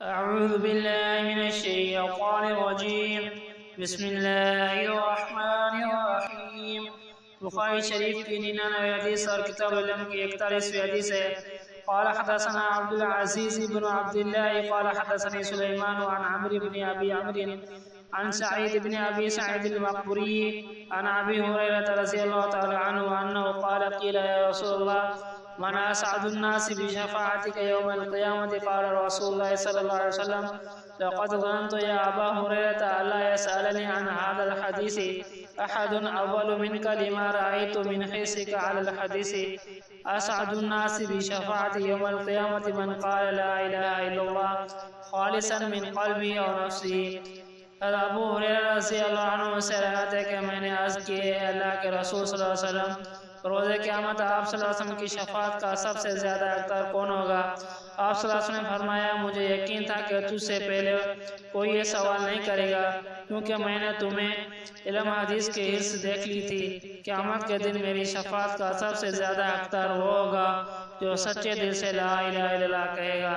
أعوذ بالله من الشيطان الرجيم. بسم الله الرحمن الرحيم. بخاری شریف کی 99 حدیث اور کتاب العلم کی 41 حدیث ہے. قال حدثنا عبد العزيز بن عبد الله قال حدثني سليمان عن عمرو بن ابي عمرو عن سعيد بن ابي سعيد المقبري عن ابي هريره رضي الله تعالى عنه انه قال قيل يا رسول الله من اسعد الناس بشفاعتك يوم القيامه؟ قال رسول الله صلى الله عليه وسلم لقد ظننت يا ابا هريره الا يسالني عن هذا الحديث احد اول منك لما رايت من حرصك على الحديث. اسعد الناس بشفاعتي يوم القيامه من قال لا اله الا الله خالصا من قلبه او نفسه. ابو ہریرہ رضی اللہ عنہ سے روایت ہے کہ میں نے عرض کی ہے اللہ کے رسول صلی اللہ علیہ وسلم روز قیامت آپ صلی اللہ علیہ وسلم کی شفاعت کا سب سے زیادہ حقدار کون ہوگا؟ آپ صلی اللہ علیہ وسلم نے فرمایا مجھے یقین تھا کہ تجھ سے پہلے کوئی یہ سوال نہیں کرے گا کیونکہ میں نے تمہیں علم حدیث کے حرص دیکھ لی تھی. قیامت کے دن میری شفاعت کا سب سے زیادہ حقدار وہ ہوگا جو سچے دل سے لا الہ الا اللہ کہے گا.